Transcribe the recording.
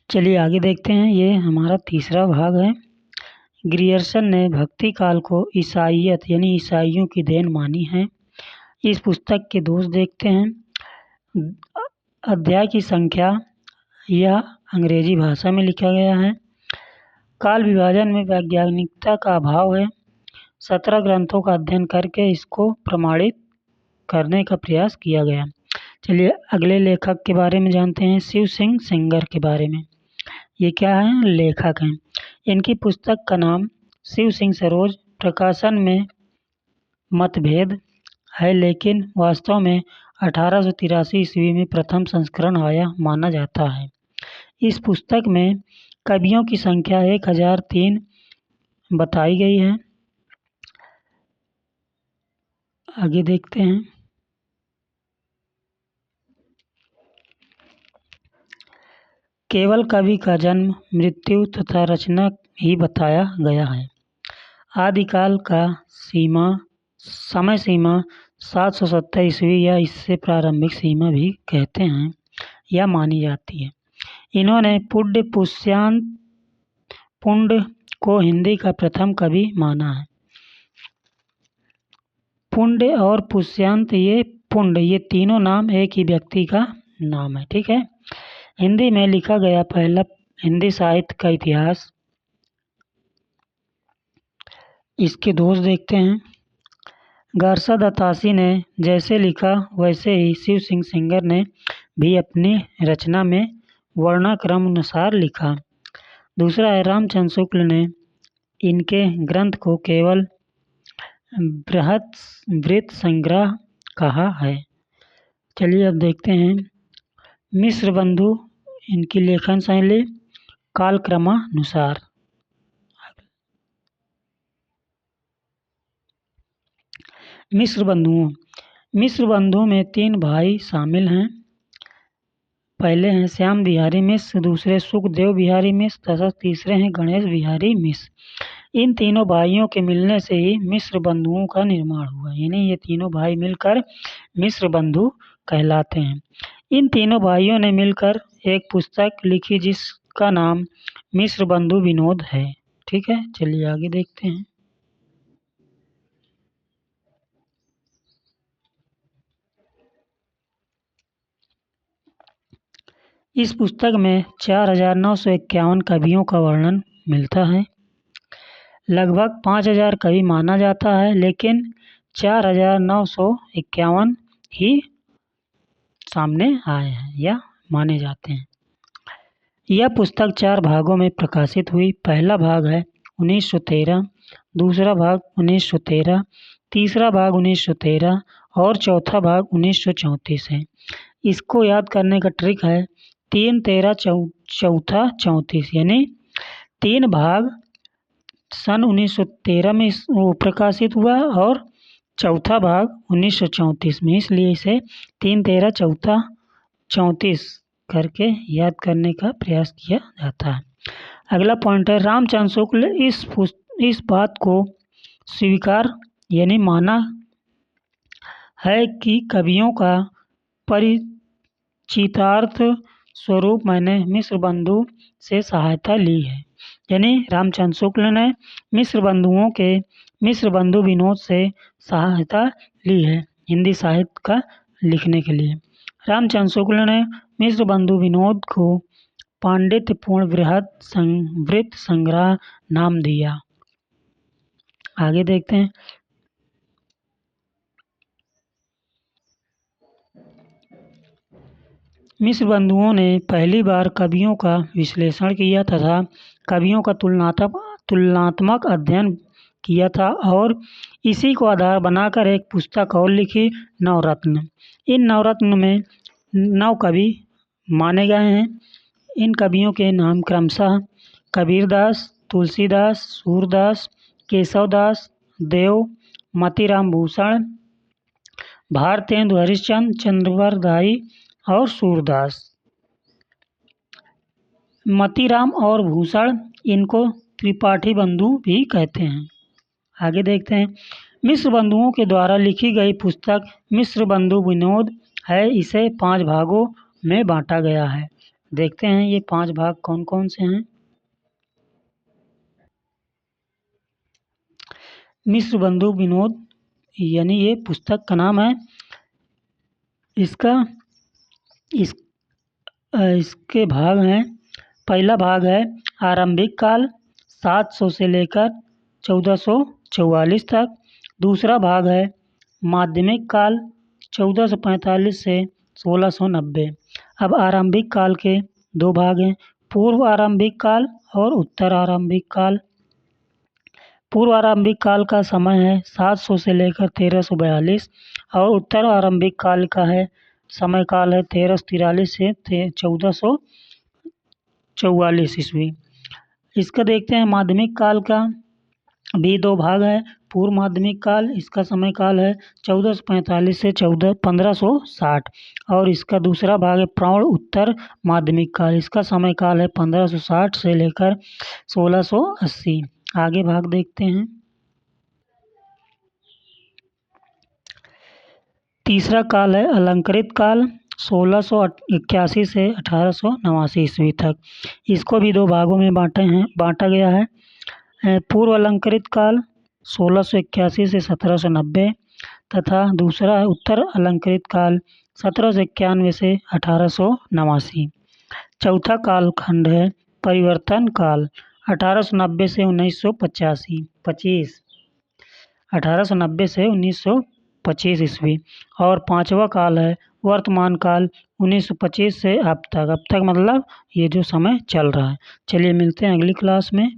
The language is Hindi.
चलिए आगे देखते हैं। ये हमारा तीसरा भाग है। ग्रियर्सन ने भक्ति काल को ईसाइयत यानी ईसाइयों की देन मानी है। इस पुस्तक के दोष देखते हैं। अध्याय की संख्या यह अंग्रेजी भाषा में लिखा गया है। काल विभाजन में वैज्ञानिकता का अभाव है। 17 ग्रंथों का अध्ययन करके इसको प्रमाणित करने का प्रयास किया गया। चलिए अगले लेखक के बारे में जानते हैं, शिव सिंह सेंगर के बारे में। ये क्या है? लेखक हैं। इनकी पुस्तक का नाम शिव सिंह सरोज। प्रकाशन में मतभेद है, लेकिन वास्तव में 1883 ईस्वी में प्रथम संस्करण आया माना जाता है। इस पुस्तक में कवियों की संख्या 1003 बताई गई है। आगे देखते हैं। केवल कवि का जन्म, मृत्यु तथा रचना ही बताया गया है। आदिकाल का समय सीमा 770 ईस्वी या इससे प्रारंभिक सीमा भी कहते हैं या मानी जाती है। इन्होंने पुण्य को हिंदी का प्रथम कवि माना है। पुण्य और पुष्यांत ये तीनों नाम एक ही व्यक्ति का नाम है। ठीक है। हिंदी में लिखा गया पहला हिंदी साहित्य का इतिहास। इसके दोष देखते हैं। गारसा दत्तासी ने जैसे लिखा वैसे ही शिव सिंह सेंगर ने भी अपनी रचना में वर्णाक्रम अनुसार लिखा। दूसरा है, रामचंद्र शुक्ल ने इनके ग्रंथ को केवल बृहत संग्रह कहा है। चलिए अब देखते हैं। मिश्र बंधु, इनकी लेखन शैली कालक्रमानुसार। मिश्र बंधुओं में 3 भाई शामिल हैं। पहले हैं श्याम बिहारी मिश्र, दूसरे सुखदेव बिहारी मिश्र तथा तीसरे हैं गणेश बिहारी मिश्र। इन तीनों भाइयों के मिलने से ही मिश्र बंधुओं का निर्माण हुआ, यानी ये तीनों भाई मिलकर मिश्र बंधु कहलाते हैं। इन तीनों भाइयों ने मिलकर एक पुस्तक लिखी जिसका नाम मिश्र बंधु विनोद है। ठीक है, चलिए आगे देखते हैं। इस पुस्तक में 4951 कवियों का वर्णन मिलता है। लगभग 5000 कवि माना जाता है, लेकिन 4951 ही सामने आए हैं या माने जाते हैं। यह पुस्तक 4 भागों में प्रकाशित हुई। पहला भाग है 1913, दूसरा भाग 1913, तीसरा भाग 1913 और चौथा भाग 1934 है। इसको याद करने का ट्रिक है 3, 13, चौथा 34, यानी 3 भाग सन 1913 में वो प्रकाशित हुआ और चौथा भाग 1934 में, इसलिए इसे 3, 13, चौथा 34 करके याद करने का प्रयास किया जाता है। अगला पॉइंट है, रामचंद्र शुक्ल इस बात को स्वीकार यानी माना है कि कवियों का परिचितार्थ स्वरूप मैंने मिश्र बंधु से सहायता ली है। यानी रामचंद्र शुक्ल ने मिश्र बंधु विनोद से सहायता ली है हिंदी साहित्य का लिखने के लिए। रामचंद्र शुक्ल ने मिश्र बंधु विनोद को पांडित्यपूर्ण वृत्त संग्रह नाम दिया। आगे देखते हैं। मिश्र बंधुओं ने पहली बार कवियों का विश्लेषण किया तथा कवियों का तुलनात्मक अध्ययन किया था और इसी को आधार बनाकर एक पुस्तक और लिखी, नवरत्न। इन नवरत्न में 9 कवि माने गए हैं। इन कवियों के नाम क्रमशः कबीरदास, तुलसीदास, सूरदास, केशवदास, देव, मतीराम भूषण, भारतेंदु हरिश्चंद्र, चंद्रवरदाई और सूरदास। मतीराम और भूषण इनको त्रिपाठी बंधु भी कहते हैं। आगे देखते हैं। मिश्र बंधुओं के द्वारा लिखी गई पुस्तक मिश्र बंधु विनोद है। इसे 5 भागों में बांटा गया है। देखते हैं ये 5 भाग कौन कौन से हैं। मिस्र बंधु विनोद यानी ये पुस्तक का नाम है। इसका इस इसके भाग हैं। पहला भाग है आरंभिक काल 700 से लेकर 1444 तक। दूसरा भाग है माध्यमिक काल 1445 से 1690। अब आरंभिक काल के 2 भाग हैं, पूर्व आरंभिक काल और उत्तर आरंभिक काल। पूर्व आरंभिक काल का समय है 700 से लेकर 1342 और उत्तर आरंभिक काल का है समय काल है 1343 से 1444 ईस्वी। इसका देखते हैं माध्यमिक काल का भी 2 भाग है। पूर्व माध्यमिक काल, इसका समय काल है 1445 से 1560 और इसका दूसरा भाग है प्रौढ़ उत्तर माध्यमिक काल। इसका समय काल है 1560 से लेकर 1680। आगे भाग देखते हैं। तीसरा काल है अलंकृत काल 1681 से 1889 ईस्वी तक। इसको भी 2 भागों में बांटा गया है। पूर्व अलंकृत काल 1681 से 1790 तथा दूसरा है उत्तर अलंकृत काल 1791 से 1889। चौथा कालखंड है परिवर्तन काल 1890 से 1925 1890 से 1925 ईस्वी। और पांचवा काल है वर्तमान काल 1925 से अब तक मतलब ये जो समय चल रहा है। चलिए मिलते हैं अगली क्लास में।